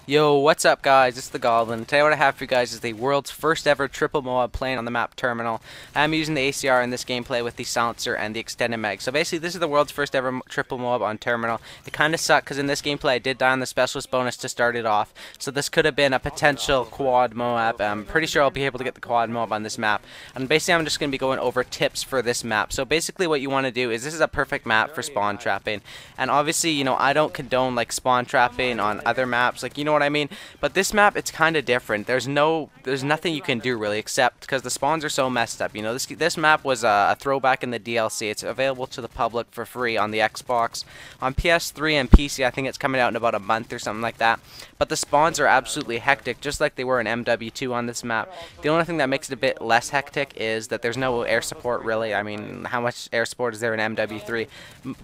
Yo, what's up guys? It's the Goblin. Today what I have for you guys is the world's first ever triple MOAB plane on the map Terminal. I'm using the ACR in this gameplay with the silencer and the extended mag. So basically this is the world's first ever triple MOAB on Terminal. It kind of sucked because in this gameplay I did die on the specialist bonus to start it off. So this could have been a potential quad MOAB. I'm pretty sure I'll be able to get the quad MOAB on this map. And basically I'm just going to be going over tips for this map. So basically what you want to do is this is a perfect map for spawn trapping. And obviously, you know, I don't condone like spawn trapping on other maps, like, you know what I mean? But this map, it's kind of different. There's nothing you can do really, except because the spawns are so messed up. You know, this map was a throwback in the DLC. It's available to the public for free on the Xbox, on PS3 and PC. I think it's coming out in about a month or something like that. But the spawns are absolutely hectic, just like they were in MW2 on this map. The only thing that makes it a bit less hectic is that there's no air support really. I mean, how much air support is there in MW3?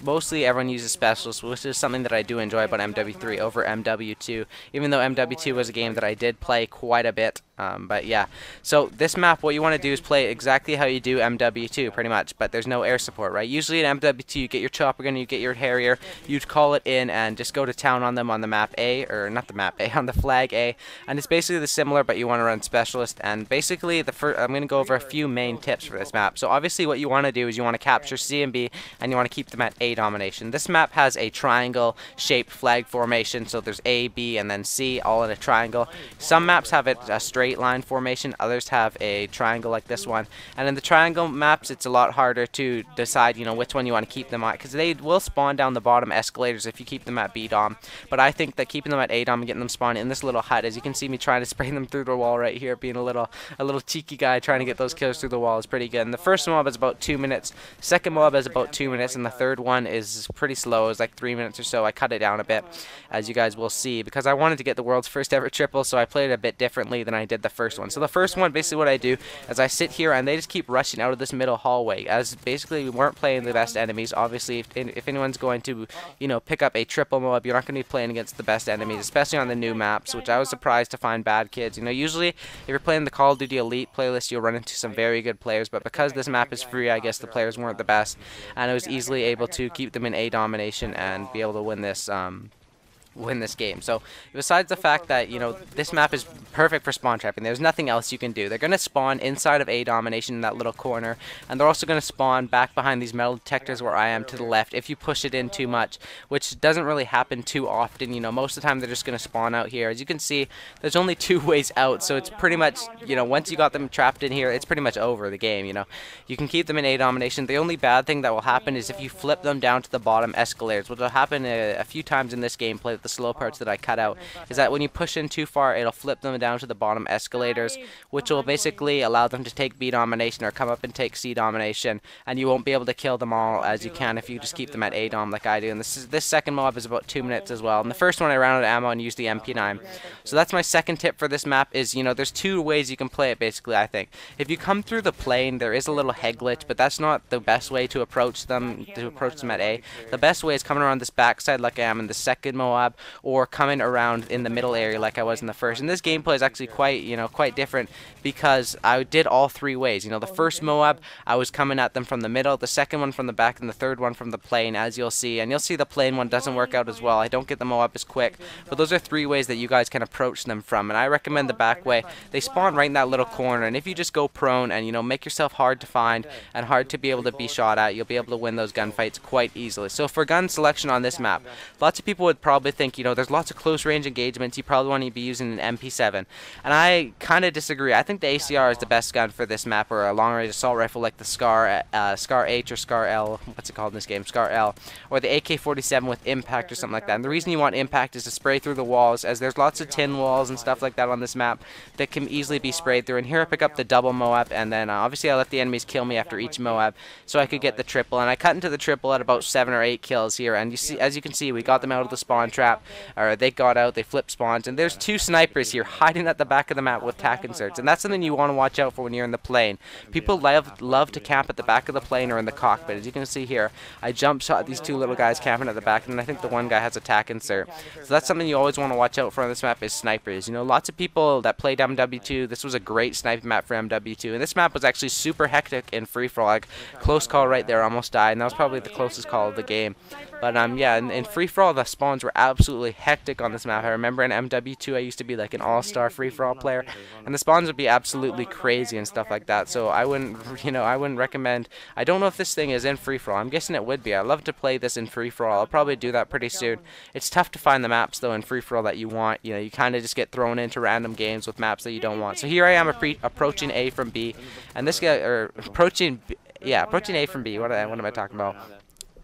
Mostly everyone uses specialists, which is something that I do enjoy about MW3 over MW2, even though MW2 was a game that I did play quite a bit. But yeah, so this map, what you want to do is play exactly how you do MW2 pretty much, but there's no air support, right? Usually in MW2 you get your chopper gun, you get your Harrier, you'd call it in and just go to town on them on the map A, or not the map A, on the flag A, and it's basically the similar, but you want to run specialist. And basically I'm going to go over a few main tips for this map. So obviously what you want to do is you want to capture C and B, and you want to keep them at A domination. This map has a triangle shaped flag formation, so there's A, B, and then C all in a triangle. Some maps have it a straight line formation, others have a triangle like this one, and in the triangle maps it's a lot harder to decide, you know, which one you want to keep them at, because they will spawn down the bottom escalators if you keep them at B dom. But I think that keeping them at A dom and getting them spawned in this little hut, as you can see me trying to spray them through the wall right here, being a little cheeky guy trying to get those kills through the wall, is pretty good. And the first mob is about 2 minutes, second mob is about 2 minutes, and the third one is pretty slow. It's like 3 minutes or so. I cut it down a bit, as you guys will see, because I wanted to get the world's first ever triple, so I played it a bit differently than I did the first one. So the first one, basically what I do is I sit here and they just keep rushing out of this middle hallway, as basically we weren't playing the best enemies. Obviously if anyone's going to, you know, pick up a triple mob, you're not going to be playing against the best enemies, especially on the new maps, which I was surprised to find bad kids. You know, usually if you're playing the Call of Duty Elite playlist, you'll run into some very good players, but because this map is free, I guess the players weren't the best, and I was easily able to keep them in A domination and be able to win this game. So besides the fact that, you know, this map is perfect for spawn trapping, there's nothing else you can do. They're going to spawn inside of A domination in that little corner, and they're also going to spawn back behind these metal detectors where I am to the left if you push it in too much, which doesn't really happen too often. You know, most of the time they're just going to spawn out here. As you can see, there's only 2 ways out, so it's pretty much, you know, once you got them trapped in here, it's pretty much over the game. You know, you can keep them in A domination. The only bad thing that will happen is if you flip them down to the bottom escalators, which will happen a few times in this gameplay. The slow parts that I cut out is that when you push in too far, it'll flip them down to the bottom escalators, which will basically allow them to take B domination or come up and take C domination, and you won't be able to kill them all as you can if you just keep them at A dom like I do. And this second mob is about 2 minutes as well. And the first one I ran out of ammo and used the MP9. So that's my second tip for this map is, you know, there's 2 ways you can play it basically, I think. If you come through the plane, there is a little head glitch, but that's not the best way to approach them at A. The best way is coming around this backside like I am in the second MOAB, or coming around in the middle area like I was in the first. And this gameplay is actually quite different, because I did all 3 ways. You know, the first MOAB, I was coming at them from the middle, the second one from the back, and the third one from the plane, as you'll see. And you'll see the plane one doesn't work out as well. I don't get the MOAB as quick, but those are 3 ways that you guys can approach them from. And I recommend the back way. They spawn right in that little corner, and if you just go prone and, you know, make yourself hard to find and hard to be able to be shot at, you'll be able to win those gunfights quite easily. So for gun selection on this map, lots of people would probably think, you know, there's lots of close range engagements, you probably want to be using an MP7, and I kind of disagree. I think the ACR is the best gun for this map, or a long range assault rifle like the Scar H or Scar L, what's it called in this game, Scar L, or the AK-47 with impact or something like that. And the reason you want impact is to spray through the walls, as there's lots of tin walls and stuff like that on this map that can easily be sprayed through. And here I pick up the double MOAB, and then obviously I let the enemies kill me after each MOAB so I could get the triple, and I cut into the triple at about 7 or 8 kills here. And you see, as you can see, we got them out of the spawn trap, or they got out, they flipped spawns, and there's 2 snipers here hiding at the back of the map with tac inserts, and that's something you want to watch out for when you're in the plane. People love to camp at the back of the plane or in the cockpit. As you can see here, I jump shot these 2 little guys camping at the back, and I think the one guy has a tac insert. So that's something you always want to watch out for on this map, is snipers. You know, lots of people that played MW2, this was a great sniping map for MW2, and this map was actually super hectic in free-for-all. Like, close call right there, almost died, and that was probably the closest call of the game. But yeah, in free-for-all, the spawns were absolutely hectic on this map. I remember in MW2 I used to be like an all-star free-for-all player, and the spawns would be absolutely crazy and stuff like that. So I wouldn't, I wouldn't recommend. I don't know if this thing is in free-for-all. I'm guessing it would be. I'd love to play this in free-for-all. I'll probably do that pretty soon. It's tough to find the maps though in free-for-all that you want. You kind of just get thrown into random games with maps that you don't want. So here I am approaching A from B, and this guy, or approaching A from B. What am I talking about?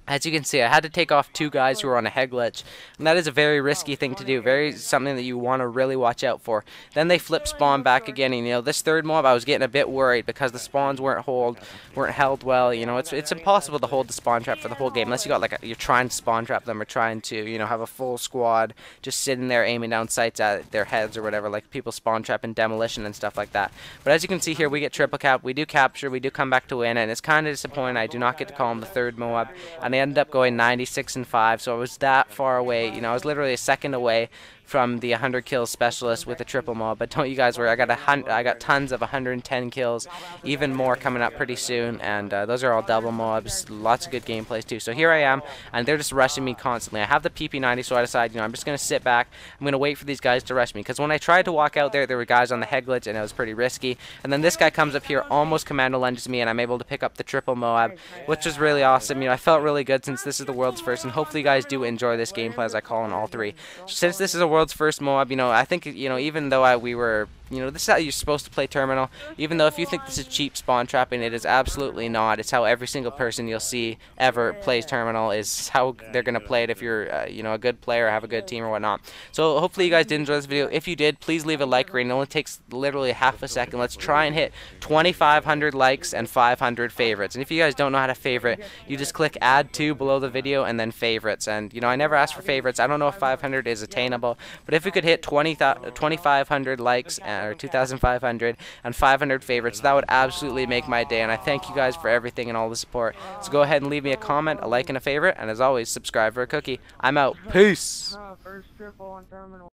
As you can see, I had to take off 2 guys who were on a head glitch, and that is a very risky thing to do, something that you want to really watch out for. Then they flip spawn back again, and this third mob I was getting a bit worried because the spawns weren't held well. It's impossible to hold the spawn trap for the whole game unless you got you're trying to spawn trap them or trying to have a full squad just sitting there aiming down sights at their heads or whatever, like people spawn trap in demolition and stuff like that. But as you can see here, we get triple cap, we do capture, we do come back to win, and it's kind of disappointing I do not get to call him the third Moab. And they ended up going 96-5, so I was that far away. I was literally a second away from the 100 kills specialist with a triple mob. But don't you guys worry, I got tons of 110 kills, even more coming up pretty soon, and those are all double mobs. Lots of good gameplays too. So here I am, and they're just rushing me constantly. I have the PP90, so I decided, I'm just gonna sit back. I'm gonna wait for these guys to rush me, because when I tried to walk out there were guys on the head glitch, and it was pretty risky. And then this guy comes up here, almost commando lunges me, and I'm able to pick up the triple moab, which was really awesome. I felt really good since this is the world's first, and hopefully you guys do enjoy this gameplay as I call in all 3. Since this is a world's first Moab, I think, even though we were, this is how you're supposed to play Terminal. Even though if you think this is cheap spawn trapping, it is absolutely not. It's how every single person you'll see ever plays Terminal, is how they're going to play it if you're, a good player or have a good team or whatnot. So hopefully you guys did enjoy this video. If you did, please leave a like rating. It only takes literally half a second. Let's try and hit 2,500 likes and 500 favorites. And if you guys don't know how to favorite, you just click add to below the video and then favorites. And, I never asked for favorites. I don't know if 500 is attainable, but if we could hit 2,500 likes or 2,500 and 500 favorites, that would absolutely make my day. And I thank you guys for everything and all the support. So go ahead and leave me a comment, a like, and a favorite. And as always, subscribe for a cookie. I'm out. Peace.